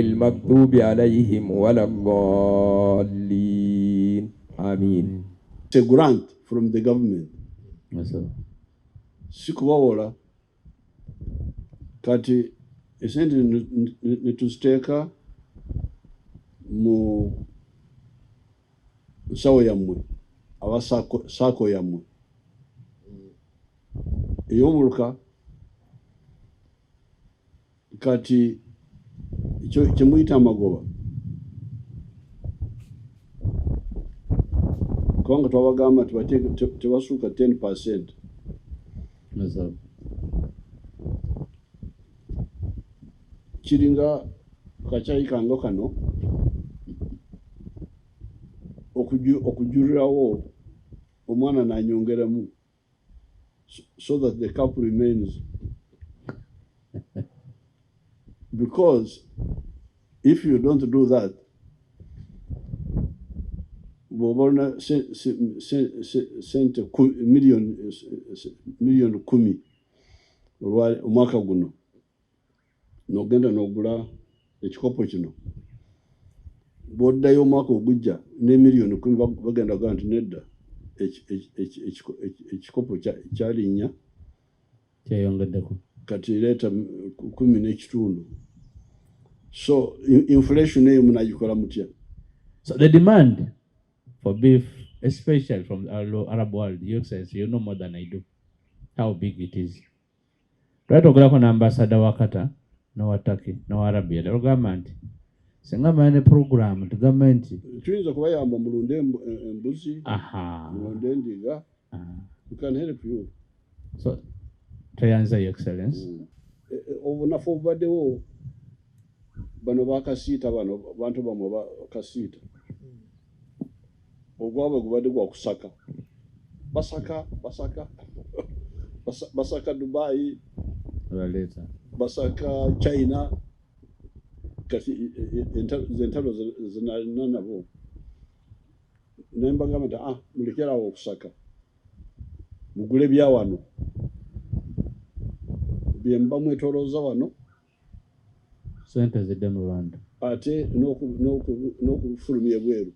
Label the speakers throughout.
Speaker 1: المغضوب عليهم ولا الضالين آمين.
Speaker 2: It's a grant from the government.
Speaker 3: Yes, sir.
Speaker 2: Sikubawola kati esente netuziteeka mu nsawo yammwe aba saako yammwe ey'omuluka kati kyemuyita amagoba kubanga twabagamba tebasuuka 10%.
Speaker 3: Yes, sir.
Speaker 2: Kiringa kachayi kango kano okujurirawo omwana nanyongeramu so that the cup remains. Because if you don't do that, bobona sente million 10 omwaka guno nogenda nogula ekikopo kino boddayo omwaka ogujja ne million 10 bagenda kugaa nti nedda ekikopo kyalinya
Speaker 3: kyeyongeddeko
Speaker 2: kati leeta 10 n'ekitundu. So inflation eyo munagikola mutya?
Speaker 3: So the demand for beef, especially from the Arab world, you know more than I do how big it is. Right, ogulako na ambassador wakata no wataki no Arabia the government singa mane program to government
Speaker 2: tuyinza kubayamba mulunde embuzi mulunde endiga. We can help you.
Speaker 3: So to answer your excellence,
Speaker 2: obunafu obubaddewo bano bakasiita bano bantu bamwe bakasiita ogwabwe gubadde gwa kusaka basaka Dubai
Speaker 3: later
Speaker 2: basaka China kati zentalo zinalina nabo nembagamba nti mulekerawo okusaka mugule bya wano byemba mwetolooza wano
Speaker 3: sente zidde mu Rwanda
Speaker 2: ate n'okufulumya ebweru.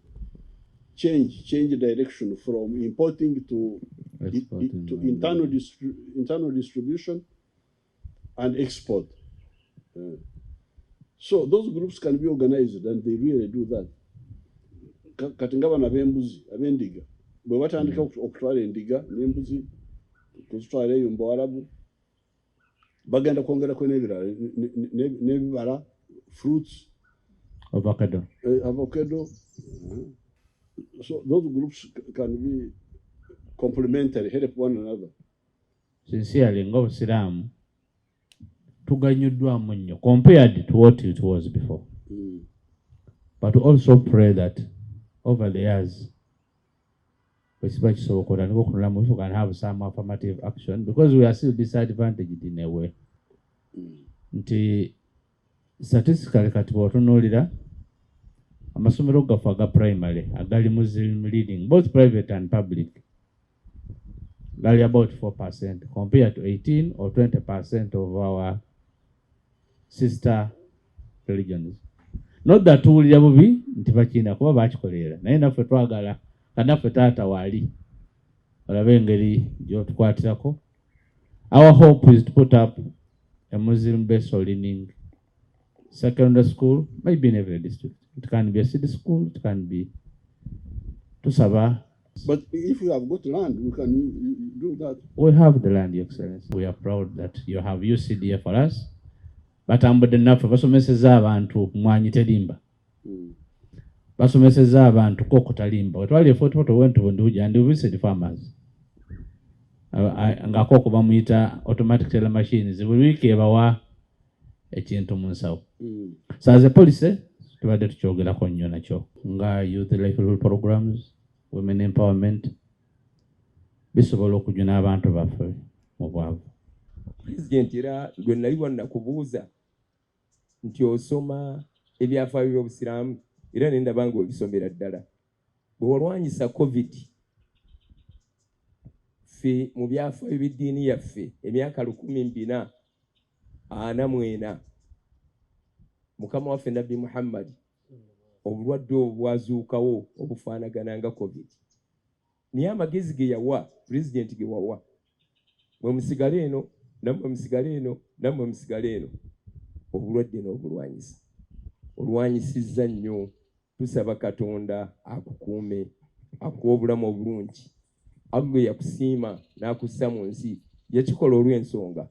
Speaker 2: Change direction from importing to internal distribution and export. So those groups can be organized and they really do that. Kati nga bano ab'embuzi ab'endiga bwe batandika okutwala endiga n'embuzi kuzitwala eyo mu Bwarabu bagenda kwongerako n'ebibala fruits,
Speaker 3: avocado.
Speaker 2: So those groups can be complementary, help one another.
Speaker 3: Sincerely, ng'Obusiraamu tuganyuddwamu nnyo compared to what it was before. But also pray that over the years, we can have some affirmative action because we are still disadvantaged in a way. Statistically, kati bw'otunuulira amasomero gaffe aga primary agali Muslim leading, both private and public, gali about 4% compared to 18 or 20% of our sister religions. Not that tuwulira bubi nti bakina kuba bakikoleera naye naffe twagala kanaffe taata waali olabe engeri gy'otukwatirako. Our hope is to put up a Muslim-based learning secondary school, maybe in every district. It can be a city school, it can be to Sabah.
Speaker 2: But if you have got land, we can do that.
Speaker 3: We have the land, Your Excellency. We are proud that you have UCDA for us. But I'm good enough for basomeseza abantu mwanyi terimba. Basomeseza abantu kokota limba. Otwali efoto went to Nduja and we visit farmers. Ngakoko bamuyita automatic teller machines. Wiki ebawa ekintu munsawo. So as a policy, tubadde tukyogerako nnyo nakyo nga youth livelihood programs, women empowerment, bisobola okujuna abantu baffe mu bwavu.
Speaker 1: Pulezidenti era gwe nali wannakubuuza nti osoma ebyafaayo by'Obusiraamu era ne ndaba nga obisomera ddala. Bwe walwanyisa COVID, ffe mu byafaayo by'eddiini yaffe emyaka 1444 mukama waffe nabbi Muhammad obulwadde obwazuukawo obufaanagana nga covid naye amagezi ge yawa pulezidenti ge wawa mwe musigale eno nammwe musigale eno nammwe musigale eno obulwadde n'obulwanyisa olwanyisizza nnyo tusaba Katonda akukuume akuwa obulamu obulungi agwe yakusiima n'akussa mu nsi yakikola olw'ensonga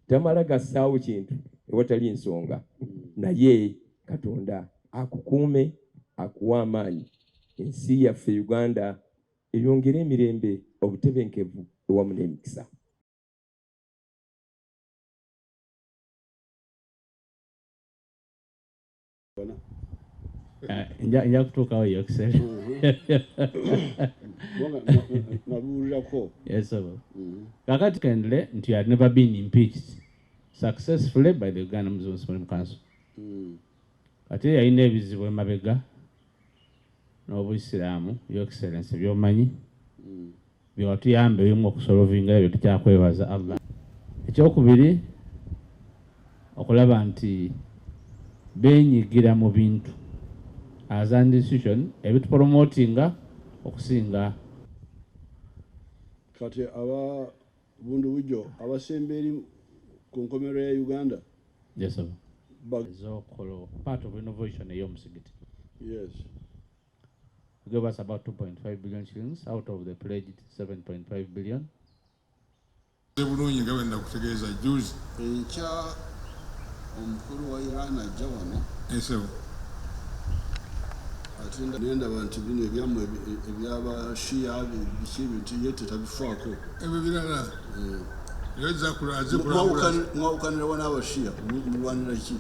Speaker 1: tamala gassaawo kintu ewatali nsonga naye Katonda akukuume akuwa amaanyi ensi yaffe Uganda eyongere emirembe obutebenkevu ewamu n'emikisa.
Speaker 3: Nja kutuukawo yo kisere. Yes, sir. Kakati kendle nti had never been impeached successfully by the Uganda Muslim Supreme Council. Kati yalina ebizibu emabega n'Obuyisiraamu, Your Excellency, by'omanyi byewatuyambe ebimu okusolovinga ebyo tukyakwebaza Allah. Ekyokubiri okulaba nti benyigira mu bintu as an institution ebitupromotinga okusinga.
Speaker 2: Kati aba bundu bujo abasemberi ku nkomerero ya Uganda.
Speaker 3: Yes, sir. Ezokolo part of innovation ey'omusigiti.
Speaker 2: Yes.
Speaker 3: Give us about 2.5 billion shillings out of the pledged 7.5 billion.
Speaker 4: Bulungi nga wenda kutegeeza juzi
Speaker 2: Enkya omukulu wa Iran ajja wano.
Speaker 4: ensebo
Speaker 2: Ate nenda bantu bino ebyamu ebyabashiya biki ebintu ye tetabifaako.
Speaker 4: ebyo birala era
Speaker 2: mwawukanirawo n'abashiya mulwanira ki?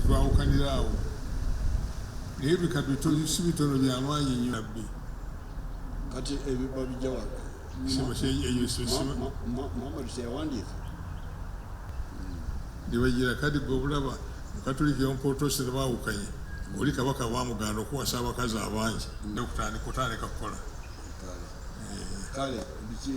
Speaker 4: twawukaniraawo naye bikatu si bitono byamaanyi nnyo nabbi
Speaker 2: Kati ebyo babijja wa Muhammad teyawandiika.
Speaker 4: nebagira kadi gwe obulaba mukatulika eyompootosi tebaawukanye oli kabaka bamuganda okuwasa abakazi abangi nekutandika kukola
Speaker 2: Kale biki